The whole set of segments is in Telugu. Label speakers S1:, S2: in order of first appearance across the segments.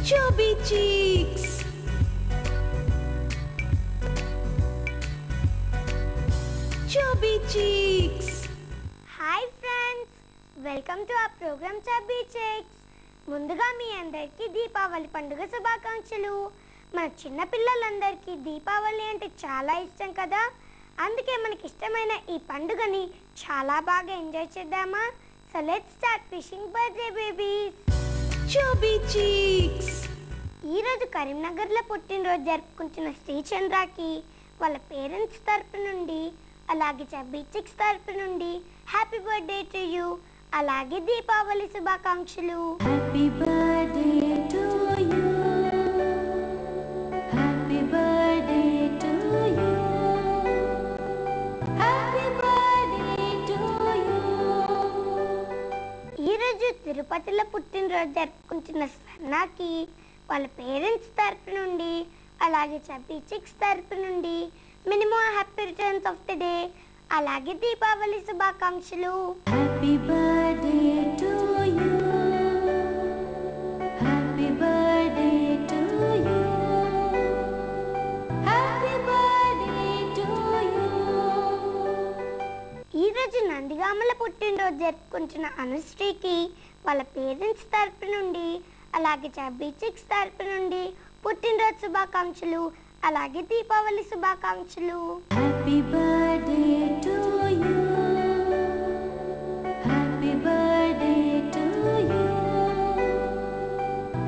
S1: Chubby cheeks. Chubby cheeks.
S2: Hi friends, welcome to our program Chubby Cheeks. ముందుగా మీ అందరికీ దీపావళి పండుగ శుభాకాంక్షలు. మన చిన్న పిల్లలందరికీ దీపావళి అంటే చాలా ఇష్టం కదా. అందుకే మనకి ఇష్టమైన ఈ పండుగని చాలా బాగా ఎంజాయ్ చేద్దామా? So let's start wishing birthday babies.
S1: Chubby cheeks.
S2: ఈ రోజు కరీంనగర్లో పుట్టినరోజు జరుపుకుంటున్న శ్రీచంద్రకి వాళ్ళ పేరెంట్స్ తరపు నుండి అలాగే చబ్బీ చిక్స్ తరపు నుండి హ్యాపీ బర్త్డే టు యూ, అలాగే దీపావళి శుభాకాంక్షలు.
S1: Happy birthday to you, happy birthday to you, happy birthday to you.
S2: ఈరోజు తిరుపతిలో పుట్టినరోజు జరుపుకుంటున్న స్వర్ణకి వాళ్ళ పేరెంట్స్ తరపు నుండి అలాగే చబ్బీ చిక్స్ తరపు నుండి minimum happy returns of the day, అలాగే దీపావళి శుభాకాంక్షలు.
S1: Happy birthday to you, happy birthday to you, happy birthday to you.
S2: ఈరోజు నందిగామల పుట్టినరోజు జరుపుకుంటున్న అనుశ్రీకి వాళ్ళ పేరెంట్స్ తరపు నుండి అలాగే చబ్బీ చిక్స్ తరపు నుండి పుట్టినరోజు శుభాకాంక్షలు, అలాగే దీపావళి శుభాకాంక్షలు.
S1: Happy birthday to you, happy birthday to you,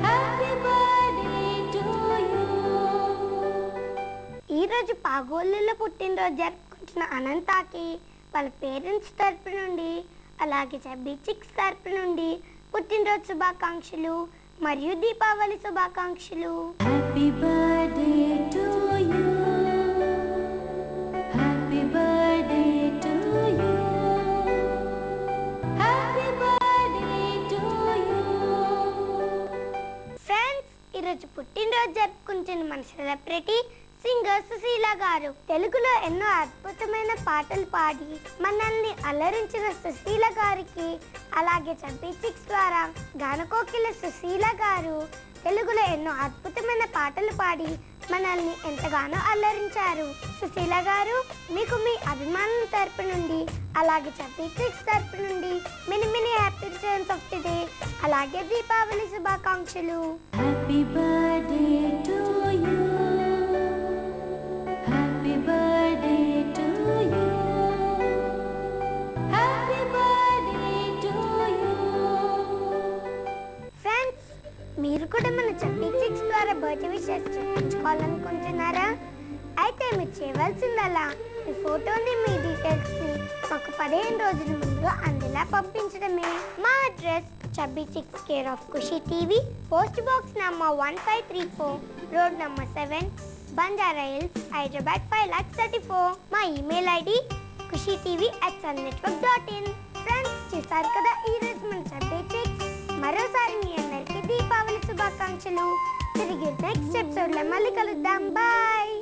S1: happy birthday to you.
S2: ఈరోజు పాగోళ్ళలో పుట్టినరోజు జరుపుకుంటున్న అనంతాకి వాళ్ళ పేరెంట్స్ తరపు నుండి అలాగే చబ్బీ చిక్స్ తరపు నుండి పుట్టినరోజు శుభాకాంక్షలు మరియు దీపావళి శుభాకాంక్షలు.
S1: Happy birthday to you, happy birthday to you, happy birthday to you.
S2: Friends, ఈరోజు పుట్టినరోజు జరుపుకుంటున్న మన సెలబ్రిటీ సింగర్ సుశీల గారు. తెలుగులో ఎన్నో అద్భుతమైన పాటలు పాడి మనల్ని అలరించిన సుశీల గారికి అలాగే చబ్బీ చిక్స్ ద్వారా గానకోకిల సుశీల గారు తెలుగులో ఎన్నో అద్భుతమైన పాటలు పాడి మనల్ని ఎంతగానో అల్లరించారు. సుశీల గారు, మీకు మీ అభిమానుల తరపు నుండి అలాగే చబ్బీ చిక్స్ తరపు నుండి mini happy returns of the day, అలాగే దీపావళి శుభాకాంక్షలు.
S1: Happy birthday to you, happy birthday to you, happy birthday to you.
S2: Friends, మీరు కూడా మన చబ్బీ చిక్స్ ద్వారా బర్త్డే విషెస్ చెప్పించుకోవాలనుకుంటున్నారా? అయితే మీరు చేయవలసిందలా మీ ఫోటోని మీ డీటెయిల్స్ని మాకు 15 రోజుల ముందు అందేలా పంపించడమే. మా address chubby chicks care of Khushi TV, post box number 1534, road number 7, Banjara Hills, Hyderabad 5,34,000. మా ఈమెయిల్ ఐడి khushitv@sunnetwork.in. ఫ్రెండ్స్, చూసారు కదా ఈరోజు మన చబ్బీ చిక్స్. మరోసారి మీ అందరికీ దీపావళి శుభాకాంక్షలు. తిరిగి నెక్స్ట్ ఎపిసోడ్లో మళ్ళీ కలుద్దాం. బాయ్.